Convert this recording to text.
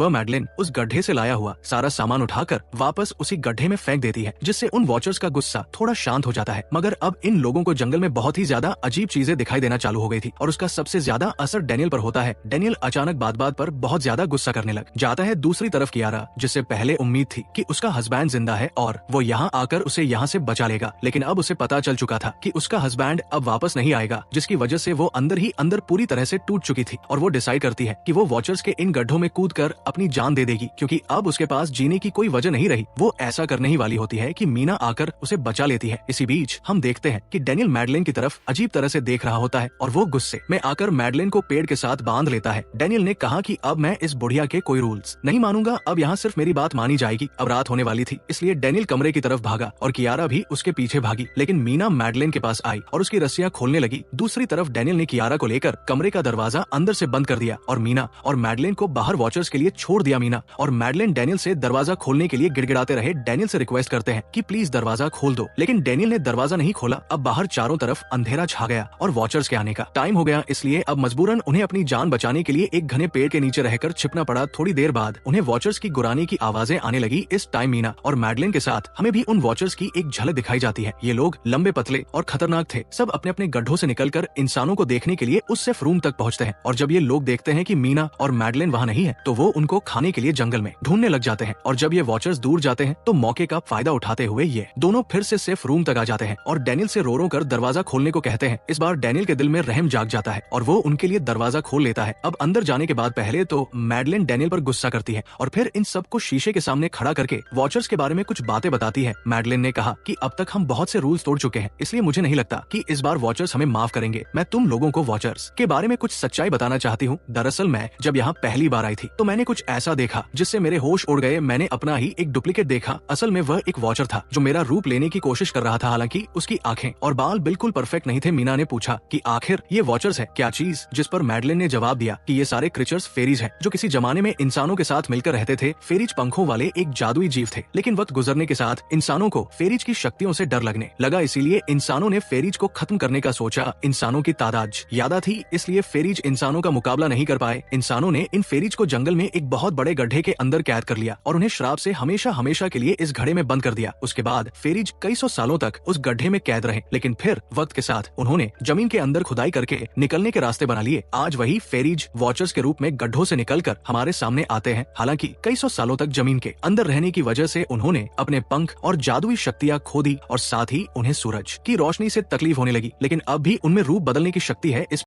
वह मैडलिन उस गड्ढे से लाया हुआ सारा सामान उठाकर वापस उसी गड्ढे में फेंक देती है, जिससे उन वॉचर्स का गुस्सा थोड़ा शांत हो जाता है। मगर अब इन लोगों को जंगल में बहुत ही ज्यादा अजीब चीजें दिखाई देना चालू हो गई थी और उसका सबसे ज्यादा असर डेनियल पर होता है। डेनियल अचानक बात बात पर बहुत ज्यादा गुस्सा करने लग जाता है। दूसरी तरफ कियारा, जिससे पहले उम्मीद थी कि उसका हस्बैंड जिंदा है और वो यहाँ आकर उसे यहाँ से बचा लेगा, लेकिन अब उसे पता चल चुका था कि उसका हस्बैंड अब वापस नहीं आएगा, जिसकी वजह से वो अंदर ही अंदर पूरी तरह से टूट चुकी थी। और वो डिसाइड करती है कि वो वॉचर्स के इन गड्ढों में कूदकर अपनी जान दे देगी, क्योंकि अब उसके पास जीने की कोई वजह नहीं रही। वो ऐसा करने ही वाली होती है कि मीना आकर उसे बचा लेती है। इसी बीच हम देखते हैं कि डेनियल मैडलिन की तरफ अजीब तरह से देख रहा होता है और वो गुस्से में आकर मैडलिन को पेड़ के साथ बांध लेता है। डेनियल ने कहा कि अब मैं इस बुढ़िया के कोई रूल्स नहीं मानूंगा, अब यहाँ सिर्फ मेरी बात मानी जाएगी। अब रात होने वाली थी, इसलिए डेनियल कमरे की तरफ भागा और कियारा भी उसके पीछे भागी, लेकिन मीना मैडलिन के पास आई और उसकी रस्सियां खोलने लगी। दूसरी तरफ डेनियल ने कियारा को लेकर कमरे का दरवाजा अंदर से बंद कर दिया और मीना और मैडलिन को बाहर वॉचर्स के लिए छोड़ दिया। मीना और मैडलिन डेनियल से दरवाजा खोलने के लिए गिड़गिड़ाते रहे। डेनियल से रिक्वेस्ट करते हैं कि प्लीज दरवाजा खोल दो, लेकिन डेनियल ने दरवाजा नहीं खोला। अब बाहर चारों तरफ अंधेरा छा गया और वॉचर्स के आने का टाइम हो गया, इसलिए अब मजबूरन उन्हें अपनी जान बचाने के लिए एक घने पेड़ के नीचे रहकर छिपना पड़ा। थोड़ी देर बाद उन्हें वॉचर्स की गुरानी की आवाजें आने लगी। इस टाइम मीना और मैडलिन के साथ हमें भी उन वॉचर्स की एक झलक दिखाई जाती है। ये लोग लंबे पतले और खतरनाक थे। सब अपने अपने गड्ढों से निकलकर इंसानों को देखने के लिए उस सेफ रूम तक पहुंचते हैं और जब ये लोग देखते हैं कि मीना और मैडलिन वहाँ नहीं है, तो वो उनको खाने के लिए जंगल में ढूंढने लग जाते हैं। और जब ये वॉचर्स दूर जाते हैं तो मौके का फायदा उठाते हुए ये दोनों फिर से सेफ रूम तक आ जाते हैं और डेनियल से रो रो कर दरवाजा खोलने को कहते हैं। इस बार डेनियल के दिल में रहम जाग जाता है और वो उनके लिए दरवाजा खोल लेता है। अब अंदर जाने के बाद पहले तो मैडलिन डेनियल पर गुस्सा करती है और फिर इन सबको शीशे के सामने खड़ा करके वॉचर्स के बारे में कुछ बातें बताती है। मैडलिन ने कहा कि अब तक हम बहुत से रूल्स तोड़ चुके हैं, इसलिए मुझे नहीं लगता कि इस बार वॉचर्स हमें माफ करेंगे। मैं तुम लोगों को वॉचर्स के बारे में कुछ सच्चाई बताना चाहती हूँ। दरअसल मैं जब यहाँ पहली बार आई थी तो मैंने कुछ ऐसा देखा जिससे मेरे होश उड़ गए। मैंने अपना ही एक डुप्लीकेट देखा। असल में वह एक वॉचर था जो मेरा रूप लेने की कोशिश कर रहा था। हालांकि उसकी आंखें और बाल बिल्कुल परफेक्ट नहीं थे। मीना ने पूछा कि आखिर ये वॉचर्स है क्या चीज, जिस पर मैडलिन ने जवाब दिया कि ये सारे क्रिएचर्स फेरीज हैं जो किसी जमाने में इंसानों के साथ मिलकर रहते थे। फेरीज पंखों वाले एक जादुई जीव थे, लेकिन वक्त गुजरने के साथ इंसानों को फेरीज की शक्तियों से डर लगने लगा, इसीलिए इंसानों ने फेरीज को खत्म करने का सोचा। इंसानों की तादाद ज्यादा थी, इसलिए फेरीज इंसानों का मुकाबला नहीं कर पाए। इंसानों ने इन फेरीज को जंगल में एक बहुत बड़े गड्ढे के अंदर कैद कर लिया और उन्हें श्राप से हमेशा हमेशा के लिए इस घड़े में बंद कर दिया। उसके बाद फेरीज कई सौ सालों तक उस गड्ढे में कैद रहे, लेकिन फिर वक्त के साथ उन्होंने जमीन के अंदर खुदाई करके निकलने के रास्ते बना लिए। आज वही फेरीज वॉचर्स के रूप में गड्ढों से निकलकर हमारे सामने आते हैं। हालांकि कई सौ सालों तक जमीन के अंदर रहने की वजह से उन्होंने अपने पंख और जादुई शक्तियां खो दी और साथ ही उन्हें सूरज की रोशनी से तकलीफ होने लगी, लेकिन अब भी उनमें रूप बदलने की शक्ति है। इस